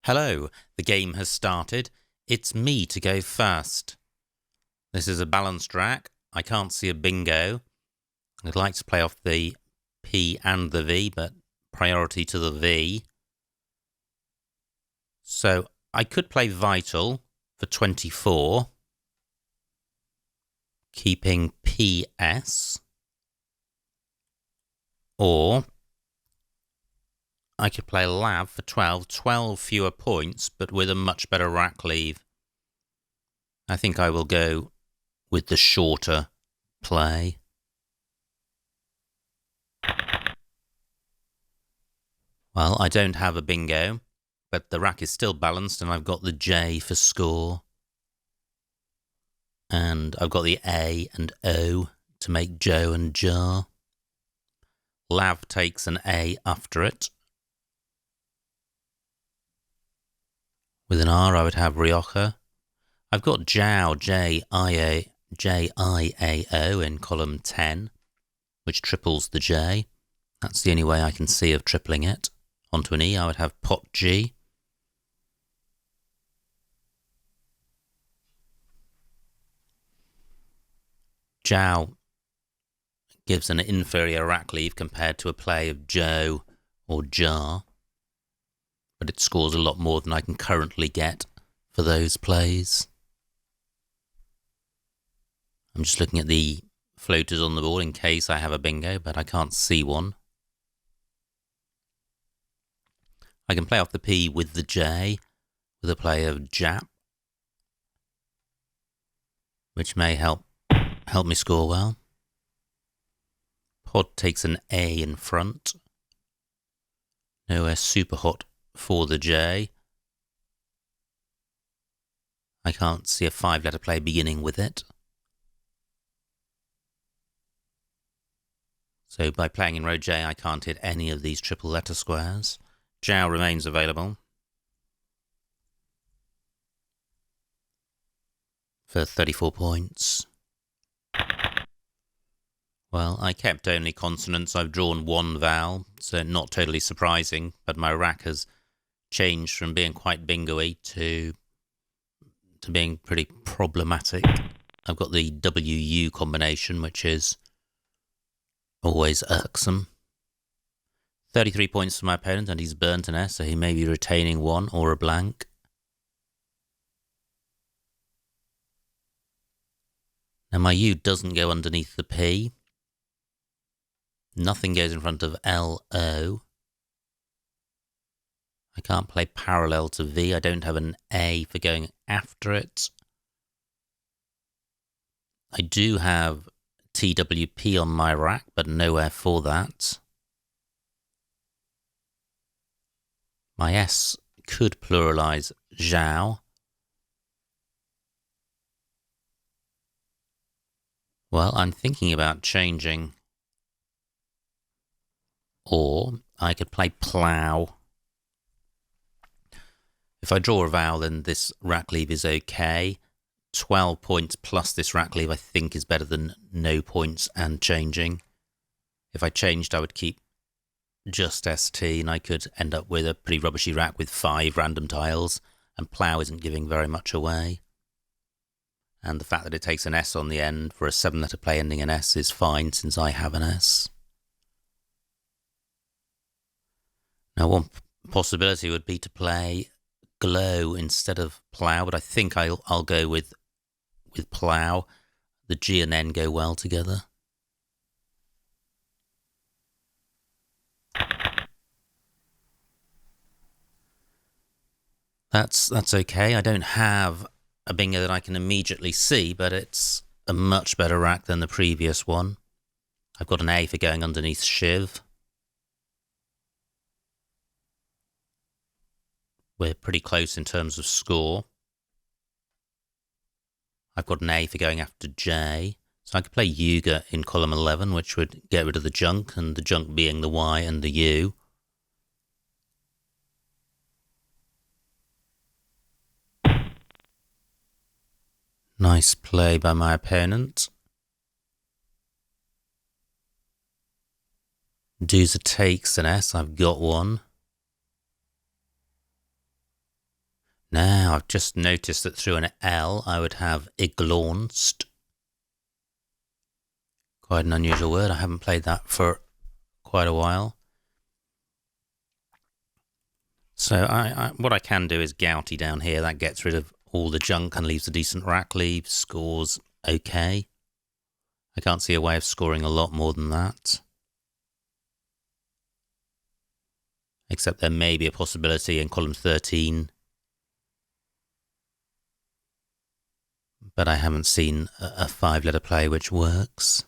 Hello, the game has started. It's me to go first. This is a balanced rack. I can't see a bingo. I'd like to play off the P and the V, but priority to the V. So I could play Vital for 24, keeping PS, or I could play Lav for 12 fewer points, but with a much better rack leave. I think I will go with the shorter play. Well, I don't have a bingo, but the rack is still balanced and I've got the J for score. And I've got the A and O to make Joe and Jar. Lav takes an A after it. With an R, I would have Rioja. I've got Jow, J-I-A-O in column 10, which triples the J. That's the only way I can see of tripling it. Onto an E, I would have Pot G. Jow gives an inferior rack leave compared to a play of Joe or Jar, but it scores a lot more than I can currently get for those plays. I'm just looking at the floaters on the board in case I have a bingo, but I can't see one. I can play off the P with the J, with a play of Jap, which may help me score well. Pod takes an A in front. Nowhere super hot for the J. I can't see a 5-letter play beginning with it. So by playing in row J, I can't hit any of these triple letter squares. Jow remains available for 34 points. Well, I kept only consonants. I've drawn one vowel, so not totally surprising, but my rack has changed from being quite bingo-y to being pretty problematic. I've got the WU combination, which is always irksome. 33 points for my opponent, and he's burnt an S, so he may be retaining one or a blank. Now my U doesn't go underneath the P. Nothing goes in front of L-O. I can't play parallel to V. I don't have an A for going after it. I do have TWP on my rack, but nowhere for that. My S could pluralize Zhao. Well, I'm thinking about changing. Or I could play plough. If I draw a vowel, then this rack leave is okay. 12 points plus this rack leave I think is better than no points and changing. If I changed, I would keep just ST, and I could end up with a pretty rubbishy rack with 5 random tiles, and plough isn't giving very much away. And the fact that it takes an S on the end for a 7-letter play ending in S is fine, since I have an S. Now, one possibility would be to play glow instead of plough, but I think I'll go with plough. The G and N go well together. That's okay. I don't have a bingo that I can immediately see, but it's a much better rack than the previous one. I've got an A for going underneath Shiv. We're pretty close in terms of score. I've got an A for going after J. So I could play Yuga in column 11, which would get rid of the junk, and the junk being the Y and the U. Nice play by my opponent. Doozer takes an S. I've got one. Now, I've just noticed that through an L, I would have iglaunst. Quite an unusual word. I haven't played that for quite a while. So what I can do is gouty down here. That gets rid of all the junk and leaves a decent rack leave. Scores okay. I can't see a way of scoring a lot more than that. Except there may be a possibility in column 13. But I haven't seen a 5-letter play which works.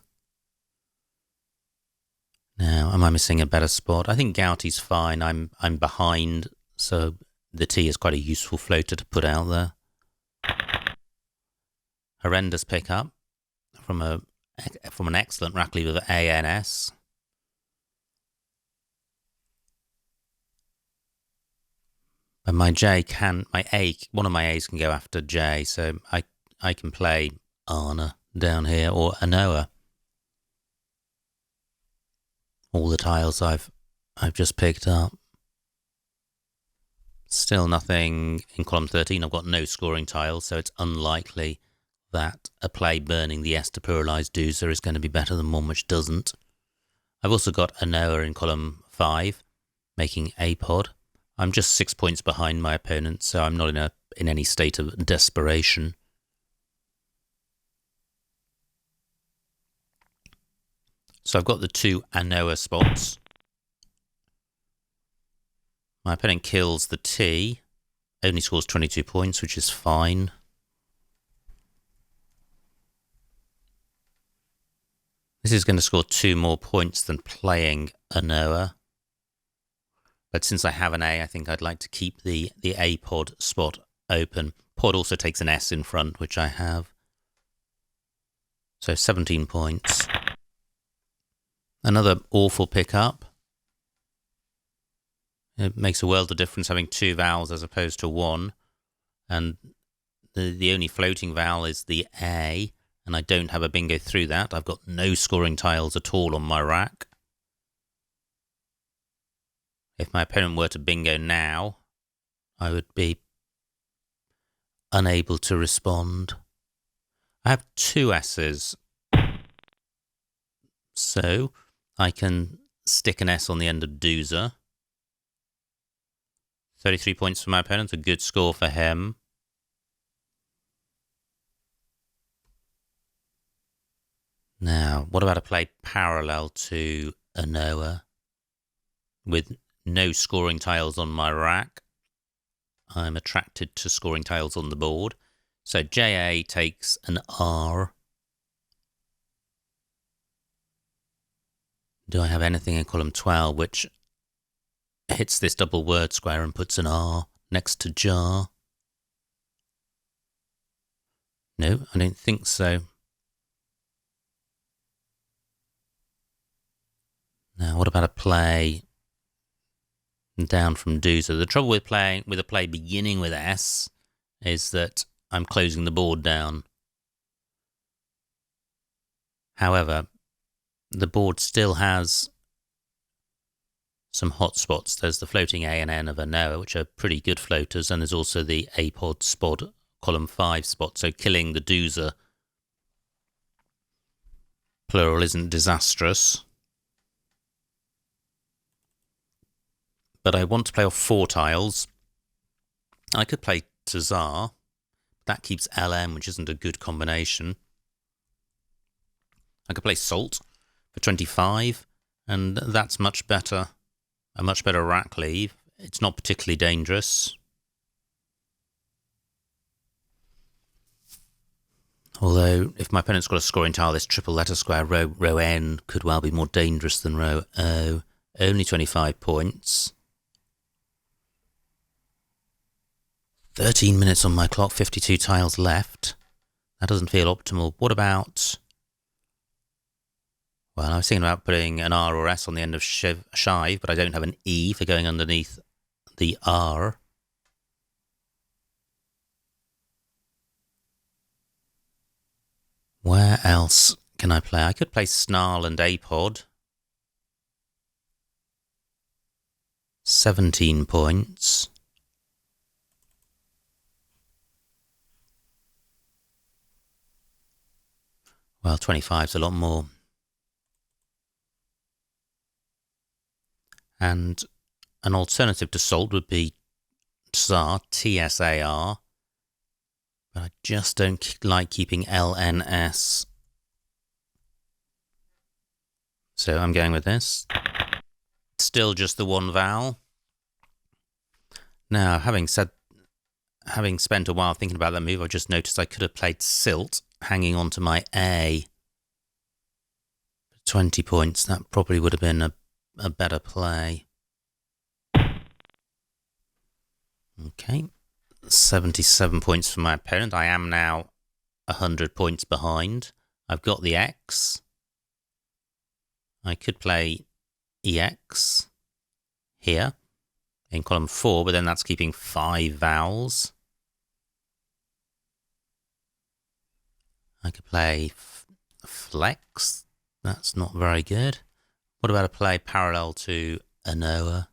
Now, am I missing a better spot? I think gouty's fine. I'm behind, so the T is quite a useful floater to put out there. Horrendous pickup from an excellent rack leave of ANS. And my J can, one of my A's can go after J, so I can play Arna down here or Anoa. All the tiles I've just picked up. Still nothing in column 13. I've got no scoring tiles, so it's unlikely that a play burning the S to pluralise Doozer is going to be better than one which doesn't. I've also got Anoa in column 5, making a pod. I'm just 6 points behind my opponent, so I'm not in any state of desperation. So I've got the 2 Anoa spots. My opponent kills the T, only scores 22 points, which is fine. This is going to score 2 more points than playing Anoa. But since I have an A, I think I'd like to keep the A pod spot open. Pod also takes an S in front, which I have. So 17 points. Another awful pickup. It makes a world of difference having 2 vowels as opposed to 1. And the only floating vowel is the A. And I don't have a bingo through that. I've got no scoring tiles at all on my rack. If my opponent were to bingo now, I would be unable to respond. I have 2 S's. So I can stick an S on the end of Doozer. 33 points for my opponent, a good score for him. Now, what about a play parallel to Anoa with no scoring tiles on my rack? I'm attracted to scoring tiles on the board. So JA takes an R. Do I have anything in column 12 which hits this double word square and puts an R next to jar? No, I don't think so. Now, what about a play down from Doozer? The trouble with playing with a play beginning with S is that I'm closing the board down. However, the board still has some hot spots. There's the floating A and N of Anoa, which are pretty good floaters, and there's also the A-pod spot, column 5 spot, so killing the Doozer plural isn't disastrous. But I want to play off 4 tiles. I could play Tazar. That keeps LM, which isn't a good combination. I could play Salt for 25, and that's much better. A much better rack leave. It's not particularly dangerous. Although, if my opponent's got a scoring tile, this triple letter square, row N, could well be more dangerous than row O. Only 25 points. 13 minutes on my clock, 52 tiles left. That doesn't feel optimal. What about... Well, I was thinking about putting an R or S on the end of shive, but I don't have an E for going underneath the R. Where else can I play? I could play Snarl and A-pod. 17 points. Well, 25 is a lot more. And an alternative to salt would be tsar, TSAR. But I just don't like keeping LNS. So I'm going with this. Still just the one vowel. Now, having spent a while thinking about that move, I just noticed I could have played silt hanging onto my A. 20 points, that probably would have been a better play. Okay, 77 points for my opponent. I am now 100 points behind. I've got the X. I could play EX here in column 4, but then that's keeping 5 vowels. I could play flex. That's not very good. What about a play parallel to Anoa?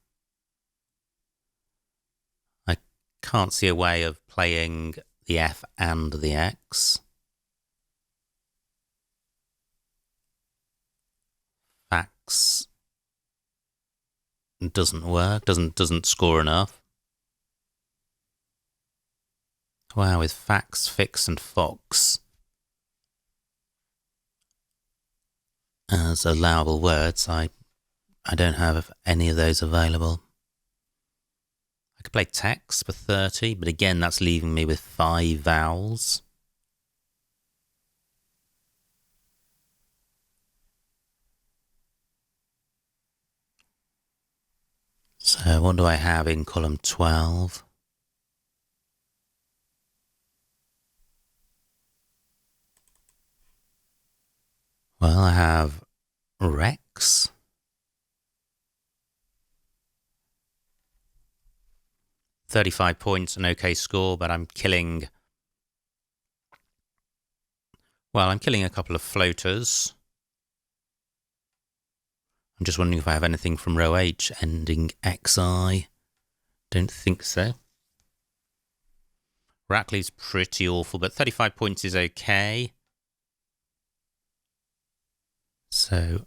I can't see a way of playing the F and the X. Fax doesn't work, doesn't score enough. Wow, with fax, fix and fox as allowable words, I don't have any of those available. I could play text for 30, but again, that's leaving me with 5 vowels. So what do I have in column 12? Well, I have Rex. $35 points, an okay score, but I'm killing... Well, I'm killing a couple of floaters. I'm just wondering if I have anything from row H ending XI. Don't think so. Rackley's pretty awful, but 35 points is okay. So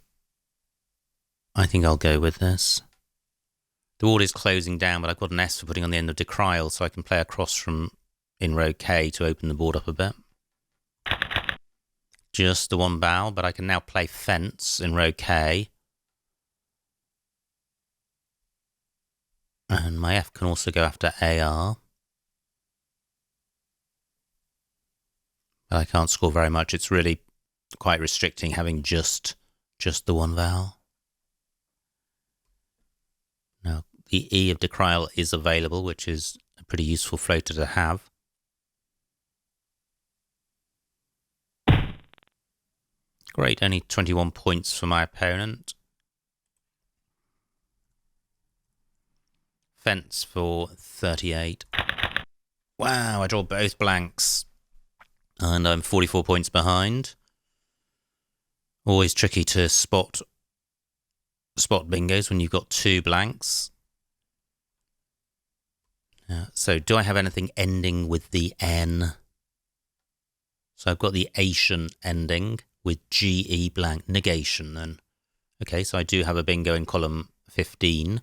I think I'll go with this. The board is closing down, but I've got an S for putting on the end of decryal, so I can play across from in row K to open the board up a bit. Just the one vowel, but I can now play fence in row K. And my F can also go after AR. But I can't score very much. It's really quite restricting having just the one vowel. Now, the E of decryal is available, which is a pretty useful floater to have. Great, only 21 points for my opponent. Fence for 38. Wow, I draw both blanks. And I'm 44 points behind. Always tricky to spot bingos when you've got 2 blanks. So do I have anything ending with the N? So I've got the Asian ending with GE blank, negation then. Okay, so I do have a bingo in column 15.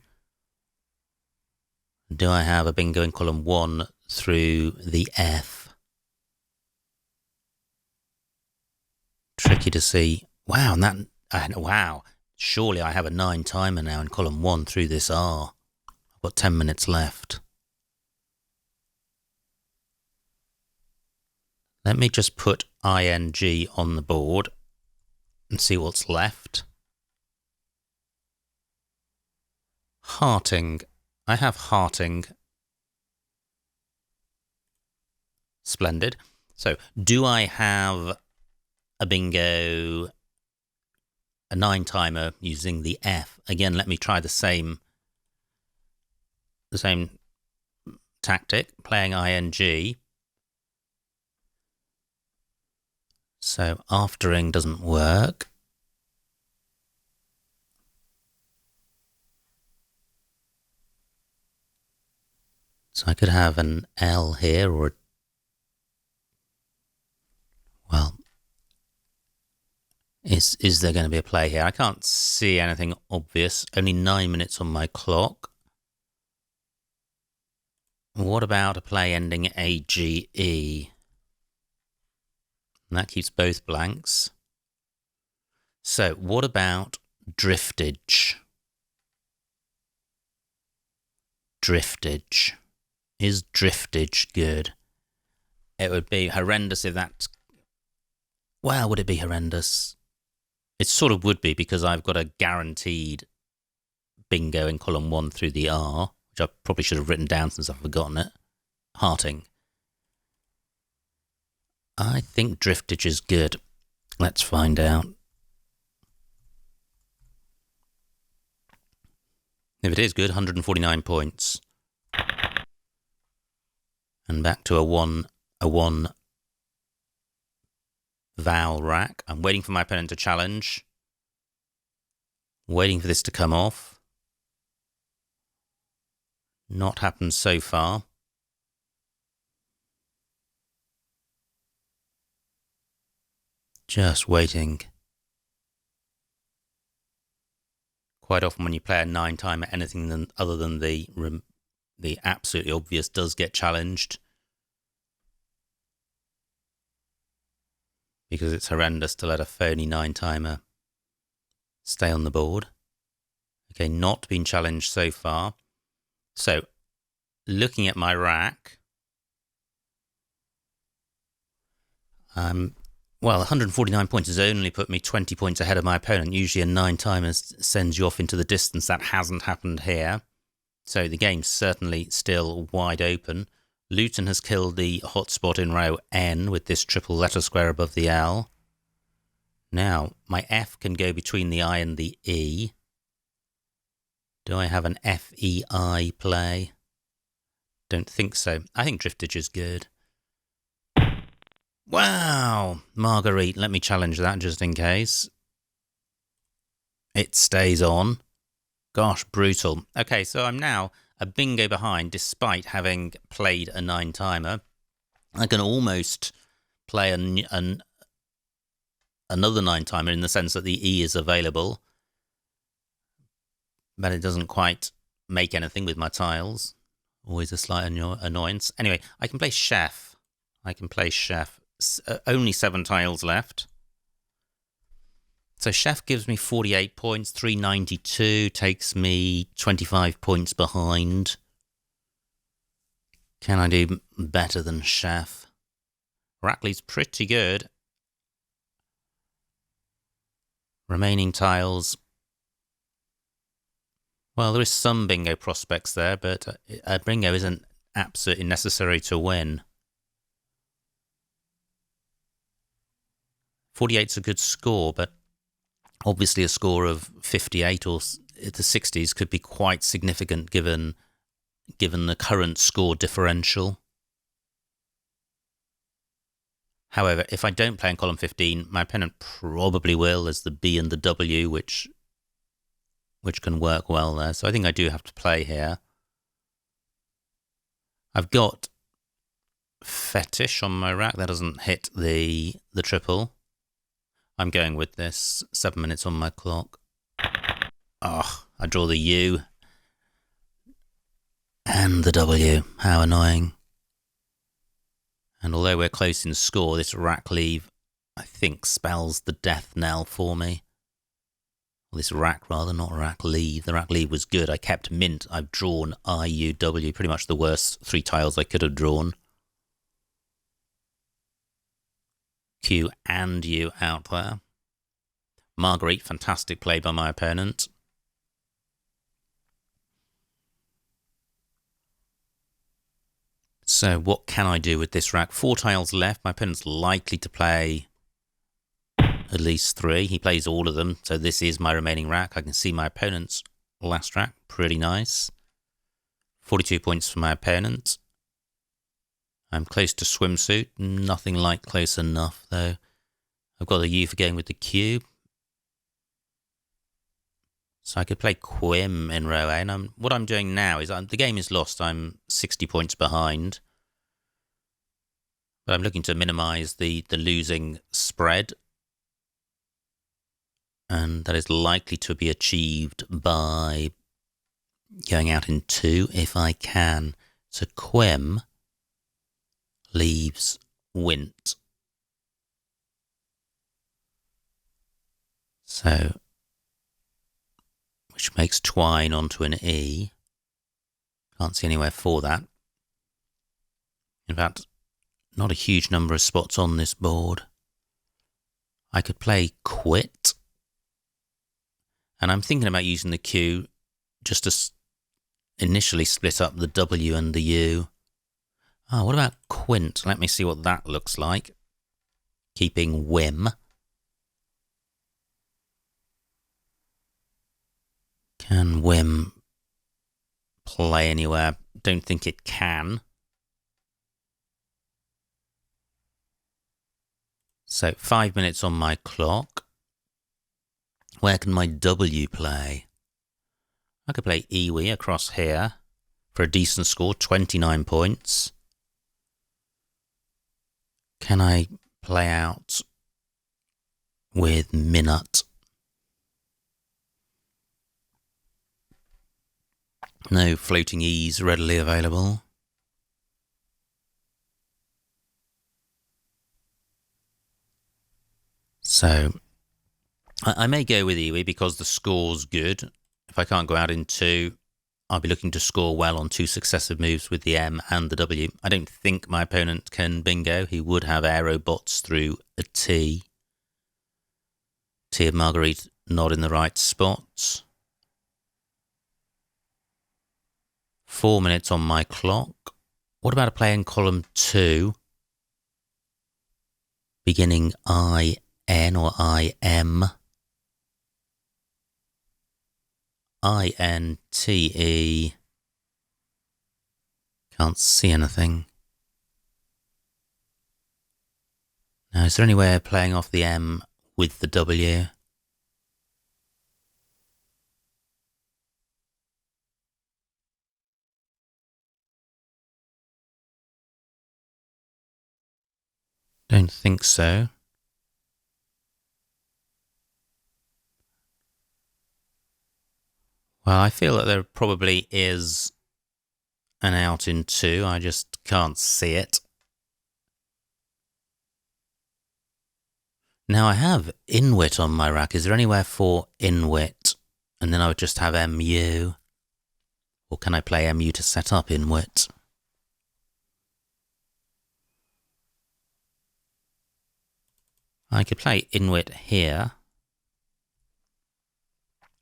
Do I have a bingo in column 1 through the F? Tricky to see. Wow, wow. Surely I have a 9 timer now in column 1 through this R. I've got 10 minutes left. Let me just put ING on the board and see what's left. Hearting. I have hearting. Splendid. So, do I have a bingo, a 9 timer using the F? Again, let me try the same tactic, playing ING. So aftering doesn't work. So I could have an L here, or well, Is there going to be a play here? I can't see anything obvious. Only 9 minutes on my clock. What about a play ending AGE? And that keeps both blanks. So what about driftage? Driftage. Is driftage good? It would be horrendous if that's... Well, would it be horrendous? It sort of would be, because I've got a guaranteed bingo in column 1 through the R, which I probably should have written down since I've forgotten it. Hearting. I think driftage is good. Let's find out. If it is good, 149 points. And back to a one vowel rack. I'm waiting for my opponent to challenge. Waiting for this to come off. Not happened so far. Just waiting. Quite often when you play a 9-timer, anything other than the absolutely obvious does get challenged. Because it's horrendous to let a phony 9-timer stay on the board. Okay, not been challenged so far. So, looking at my rack, well, 149 points has only put me 20 points ahead of my opponent. Usually a 9-timer sends you off into the distance. That hasn't happened here. So the game's certainly still wide open. Luton has killed the hotspot in row N with this triple letter square above the L. Now, my F can go between the I and the E. Do I have an F-E-I play? Don't think so. I think driftage is good. Wow! Marguerite, let me challenge that just in case. It stays on. Gosh, brutal. Okay, so I'm now a bingo behind despite having played a 9-timer. I can almost play another 9-timer in the sense that the E is available. But it doesn't quite make anything with my tiles. Always a slight annoyance. Anyway, I can play chef. Only 7 tiles left. So chef gives me 48 points, 392, takes me 25 points behind. Can I do better than chef? Rackley's pretty good. Remaining tiles. Well, there is some bingo prospects there, but a bingo isn't absolutely necessary to win. 48's a good score, but obviously a score of 58 or the 60s could be quite significant given the current score differential. However, if I don't play in column 15, my opponent probably will as the B and the W, which can work well there. So I think I do have to play here. I've got fetish on my rack. That doesn't hit the triple. I'm going with this. 7 minutes on my clock. Oh, I draw the U. And the W. How annoying. And although we're close in score, this rack leave, I think, spells the death knell for me. Well, this rack, rather, not rack leave. The rack leave was good. I kept mint. I've drawn I, U, W. Pretty much the worst 3 tiles I could have drawn. Q and U out there. Marguerite, fantastic play by my opponent. So what can I do with this rack? 4 tiles left. My opponent's likely to play at least 3. He plays all of them, so this is my remaining rack. I can see my opponent's last rack. Pretty nice. 42 points for my opponent. I'm close to swimsuit. Nothing like close enough, though. I've got the U for going with the cube. So I could play Quim in row A. And what I'm doing now is the game is lost. I'm 60 points behind. But I'm looking to minimise the losing spread. And that is likely to be achieved by going out in 2 if I can. So Quem leaves Wint. So, which makes Twine onto an E. Can't see anywhere for that. In fact, not a huge number of spots on this board. I could play Quit. And I'm thinking about using the Q just to initially split up the W and the U. Oh, what about Quint? Let me see what that looks like. Keeping Whim. Can Whim play anywhere? Don't think it can. So 5 minutes on my clock. Where can my W play? I could play Iwi across here for a decent score, 29 points. Can I play out with Minut? No floating E's readily available. So I may go with Iwi because the score's good. If I can't go out in 2, I'll be looking to score well on 2 successive moves with the M and the W. I don't think my opponent can bingo. He would have aerobots through a T. T of Marguerite not in the right spots. 4 minutes on my clock. What about a play in column 2? Beginning IN or IM. INTE. Can't see anything. Now, is there any way of playing off the M with the W? Don't think so. Well, I feel that there probably is an out in 2. I just can't see it. Now I have Inwit on my rack. Is there anywhere for Inwit? And then I would just have MU. Or can I play MU to set up Inwit? I could play Inwit here.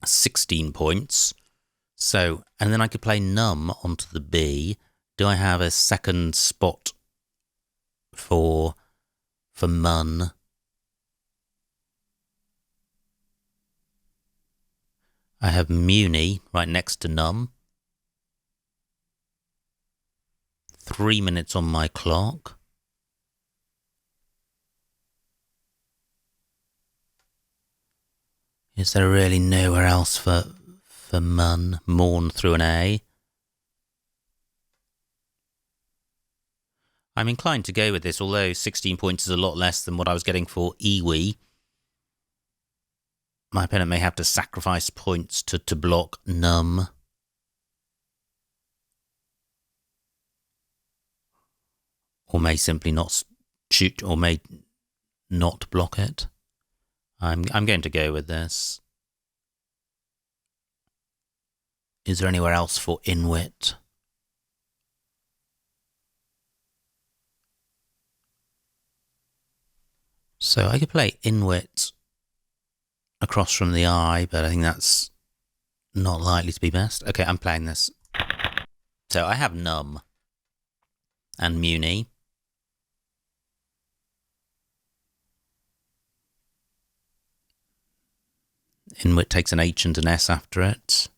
16 points. So, and then I could play Num onto the B. Do I have a second spot for Mun? I have Muni right next to Num. 3 minutes on my clock. Is there really nowhere else for Mun? Mourn through an A. I'm inclined to go with this, although 16 points is a lot less than what I was getting for Iwi. My opponent may have to sacrifice points to block Num. Or may simply not shoot, or may not block it. I'm going to go with this. Is there anywhere else for Inwit? So I could play Inwit across from the I, but I think that's not likely to be best. Okay, I'm playing this. So I have Num and Muni. Inwit takes an H and an S after it.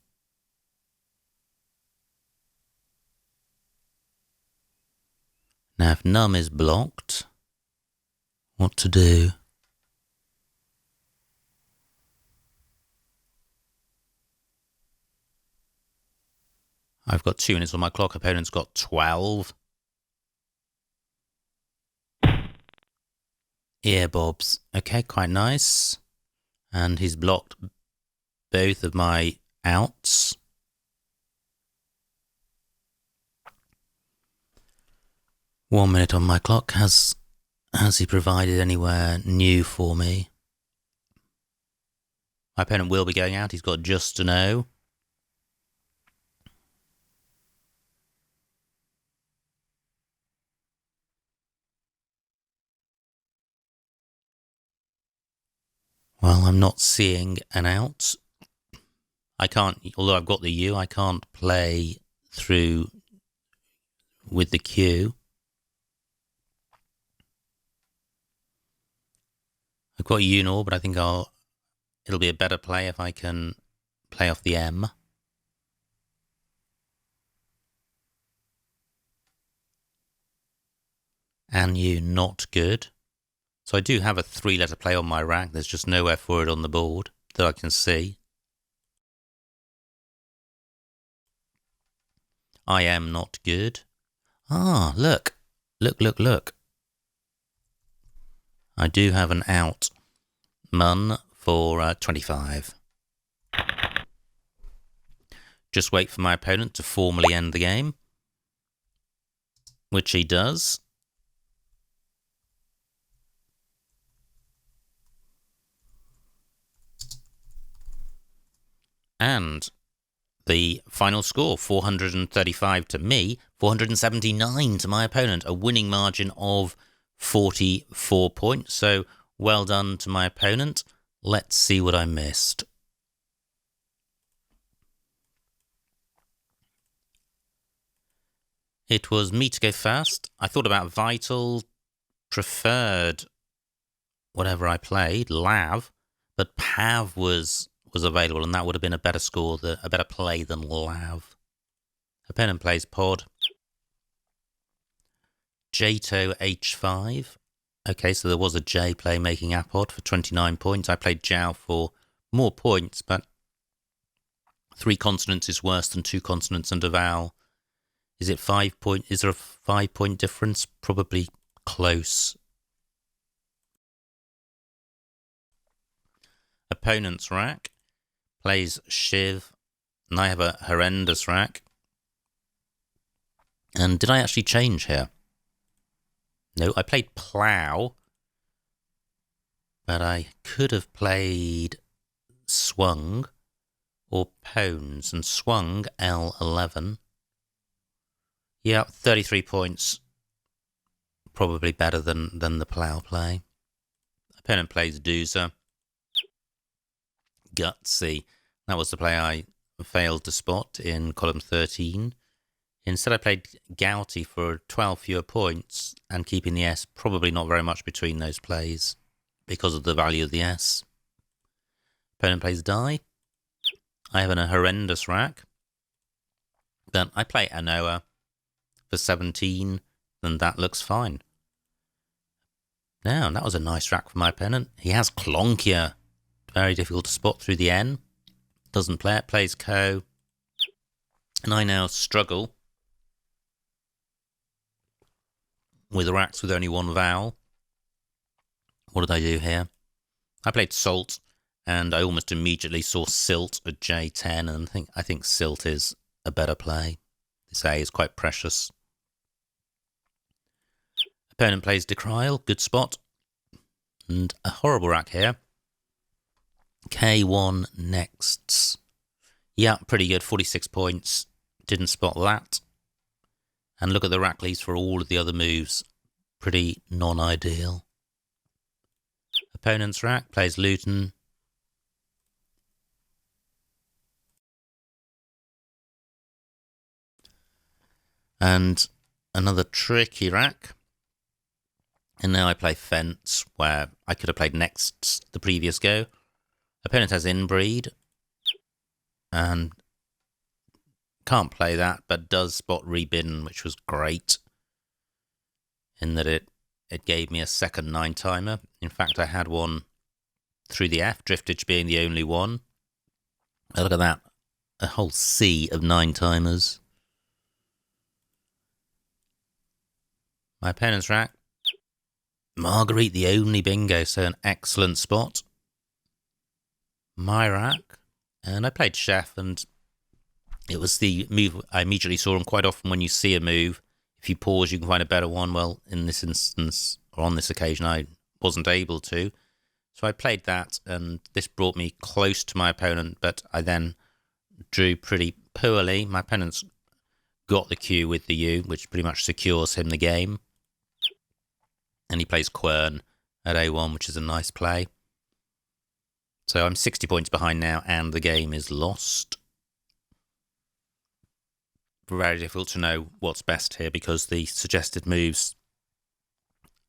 Now if Num is blocked, what to do? I've got 2 minutes on my clock, opponent's got 12. Earbobs. Okay, quite nice. And he's blocked both of my outs. One minute on my clock. Has he provided anywhere new for me? My opponent will be going out. He's got just an O. Well, I'm not seeing an out. I can't, although I've got the U, I can't play through with the Q. I've got a U nor, but I think it'll be a better play if I can play off the M. And U not good. So I do have a 3-letter play on my rack. There's just nowhere for it on the board that I can see. I am not good. Ah, look. Look. I do have an out. Mun for 25. Just wait for my opponent to formally end the game, which he does. And the final score, 435 to me, 479 to my opponent, a winning margin of 44 points. So well done to my opponent. Let's see what I missed. It was me to go first. I thought about Vital, preferred whatever I played, Lav, but Pav was available, and that would have been a better score, a better play than Lav. Opponent plays Pod. Jato H5. Okay, so there was a J play making Apod for 29 points. I played Jiao for more points, but 3 consonants is worse than 2 consonants and a vowel. Is there a 5-point difference? Probably close. Opponent's rack plays Shiv, and I have a horrendous rack. And did I actually change here? No, I played Plough, but I could have played Swung or Pones, and Swung L11. Yeah, 33 points. Probably better than the Plough play. Opponent plays Doozer. Gutsy. That was the play I failed to spot in column 13. Instead, I played Gouty for 12 fewer points and keeping the S. Probably not very much between those plays because of the value of the S. Opponent plays Die. I have a horrendous rack. Then I play Anoa for 17, and that looks fine. Now, that was a nice rack for my opponent. He has Clonkia. Very difficult to spot through the N. Doesn't play it, plays Co. And I now struggle with racks with only one vowel. What did I do here? I played Salt, and I almost immediately saw Silt at J10, and I think Silt is a better play. This A is quite precious. Opponent plays Decryal, good spot. And a horrible rack here. K1 next. Yeah, pretty good, 46 points. Didn't spot that. And look at the rack leads for all of the other moves. Pretty non-ideal. Opponent's rack plays Luton. And another tricky rack. And now I play Fence, where I could have played next the previous go. Opponent has Inbreed. And can't play that, but does spot Rebidden, which was great. In that it gave me a second 9-timer. In fact, I had one through the F, Driftage being the only one. Oh, look at that. A whole sea of 9-timers. My opponent's rack. Marguerite, the only bingo, so an excellent spot. my rack, and I played chef, and it was the move I immediately saw. And quite often when you see a move, if you pause, you can find a better one. Well, in this instance, or on this occasion, I wasn't able to. So I played that, and this brought me close to my opponent, but I then drew pretty poorly. My opponent's got the Q with the U, which pretty much secures him the game. And he plays Quern at A1, which is a nice play. So I'm 60 points behind now, and the game is lost. Very difficult to know what's best here, because the suggested moves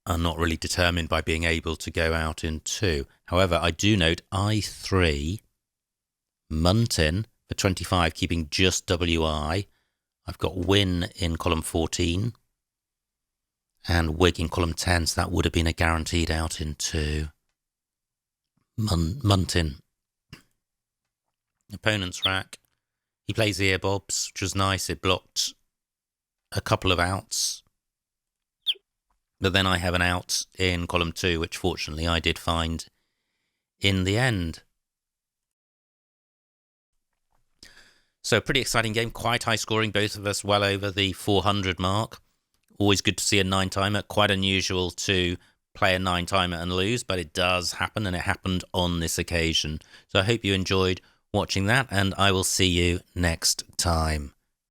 are not really determined by being able to go out in 2. However, I do note I3, Muntin for 25, keeping just WI. I've got Win in column 14 and Wig in column 10, so that would have been a guaranteed out in 2. Muntin. Opponent's rack. He plays Earbobs, which was nice. It blocked a couple of outs. But then I have an out in column 2, which fortunately I did find in the end. So a pretty exciting game, quite high scoring, both of us well over the 400 mark. Always good to see a 9-timer. Quite unusual to play a 9-timer and lose, but it does happen, and it happened on this occasion. So I hope you enjoyed watching that, and I will see you next time.